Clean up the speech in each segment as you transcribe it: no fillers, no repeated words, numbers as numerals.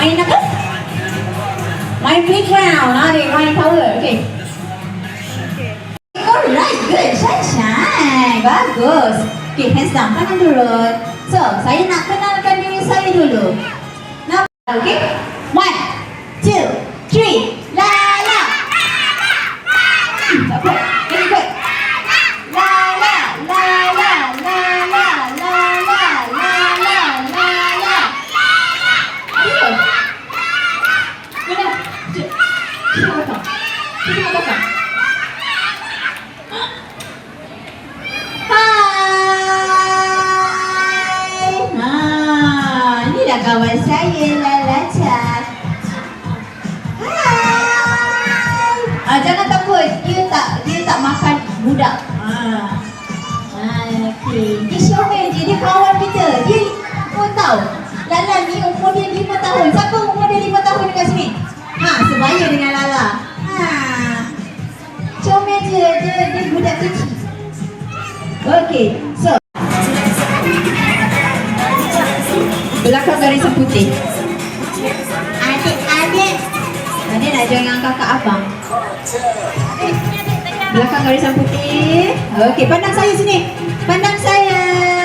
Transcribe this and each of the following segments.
Main apa? Main playground. Adik main tower. Okay. Alright, good. Shine. Bagus. Okay, hands down. Tangan turun. So, saya nak kenalkan diri saya dulu. Nama, okay? 1, 2, 3. Lala. Tak apa. Very good. Lala, Lala, Lala, Lala, Lala, Lala. Betul. Benar. Cuba belakang. Cuba belakang. Hai. Ini dah kawan saya, Lala Chan. Hai. Jangan takut. Dia tak makan budak. Okey. Dia showman je. Dia kawan kita. Dia pun tahu. Lala ni umur dia 5 tahun. Siapa umur dia 5 tahun dekat sini? Sebaya dengan Lala. Showman je. Dia budak kecil. Okey. So. Belakang garisan putih. Adik. Adik nak join dengan kakak abang. Belakang garisan putih. Okey, pandang saya sini. Pandang saya.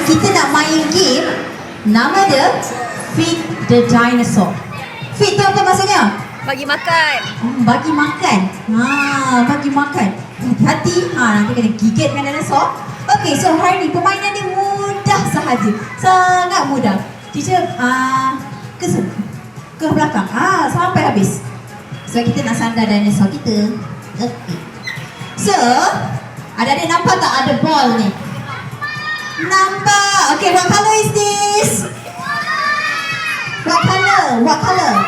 Kita nak main game. Nama dia Feed the Dinosaur. Feed tu apa maksudnya? Bagi makan. Bagi makan. Bagi makan. Hati. Nanti kena gigitkan dinosaur. Okey, so hari ni permainan ni mudah sahaja. Sangat mudah. Teacher, ke belakang. Sampai habis. So kita nak sandar dinosaur kita. Okey. So, adik-adik nampak tak ada ball ni? Nampak. Okay, what color is this? What color? What color?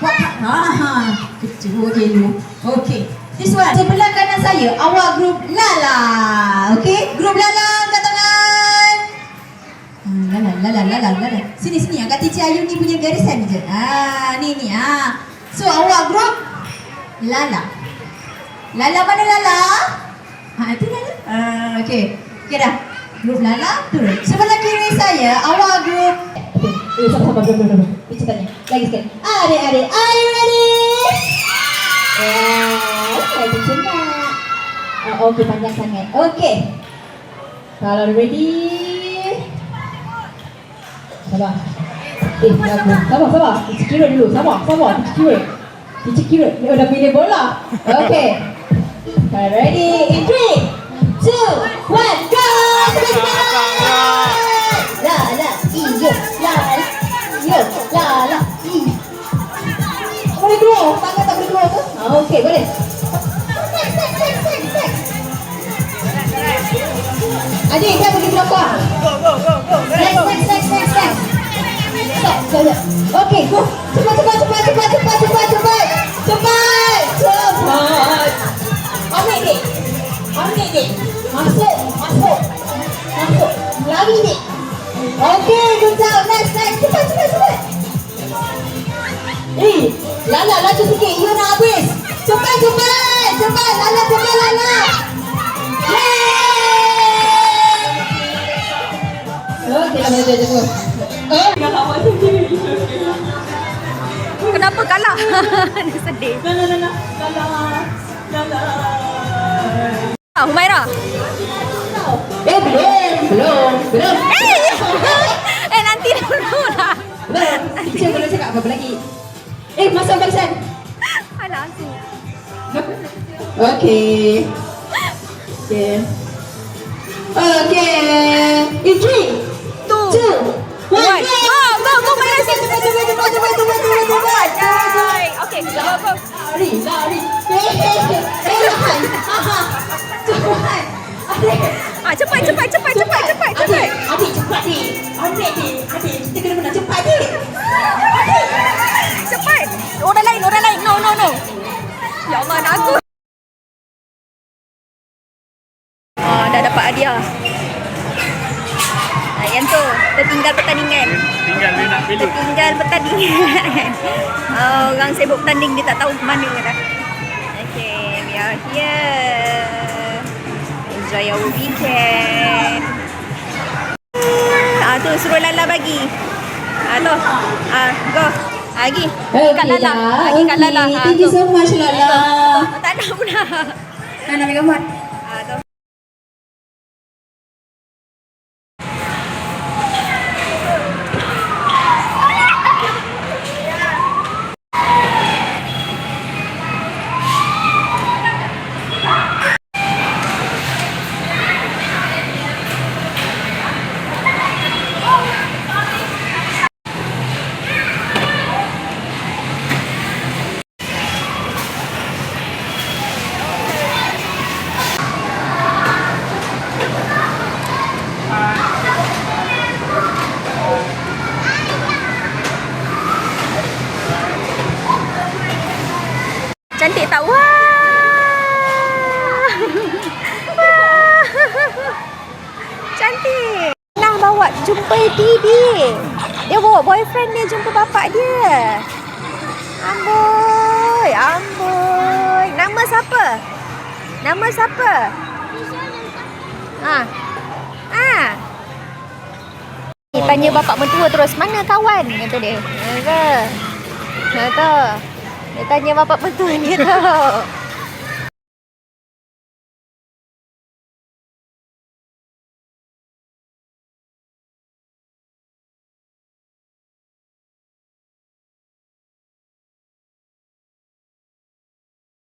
What color? Kecil yellow. Okay. This one. Sebelah kanan saya, awak grup Lala. Okay, grup Lala angkat tangan. Lala. Sini. Angkat Cici Ayu ni punya garisan je. Ni. So, awak grup Lala. Lala mana Lala? Itu Lala. Okay. Okay dah. Grup Lala turun. Sebelah kiri saya, awak grup. Sabar. Kita tanya. Lagi sekali. Adik-adik, are you ready? Lagi senang. Okay, panjang sangat. Okay. Kalau ready. Sabar. Sabar. Kita kira dulu. Sabar. Kita kira. Dia dah pilih bola. Okay. Kalau ready. In 3, 2, 1, go! Lala, iyo, Lala, iyo. Boleh keluar? Tangan tak boleh keluar tu? Okey, boleh. Next. Adik, saya pergi belakang. Go. Next. Stop. Okey, go. Cepat. Ambil dik. Masuk. Lari dik. Okey, good job. Next. Cepat. Lala, laju sikit. You nak habis. Cepat. Lala. Okey, dah boleh tunggu. Kenapa kalah? Dia sedih. Lala. Humaira. Belum. Nanti dulu lah. Teacher belum cakap apa lagi. Masuk barisan. Alah, tu. Okay. In 3, 2, 1, Go, Humaira. Cepat. Okay, go. Lari. Cepat. Adik, kita kena menang cepat adik. Cepat. Orang lain. No. Ya Allah, nak aku. Dah dapat hadiah. Yang tu, tertinggal pertandingan. Tertinggal pertandingan. Orang sibuk tanding, dia tak tahu ke mana dah. Okay, we are here. Enjoy your weekend. Tu suruh Lala bagi. Tu. Go. Lagi. Okay Kat Lala. dah. Lagi kat Lala. Okay. Thank you so much, Lala. Tak nak pula. Nak ambil gambar? Tu. Cantik tak? Wah! Cantik. Nah, bawa jumpa Didi. Dia bawa boyfriend dia jumpa bapak dia. Amboi, amboi. Nama siapa? Nama siapa? Tanya bapak mentua terus, mana kawan? Kata dia. Kata. Dia tanya bapak mentua dia tu.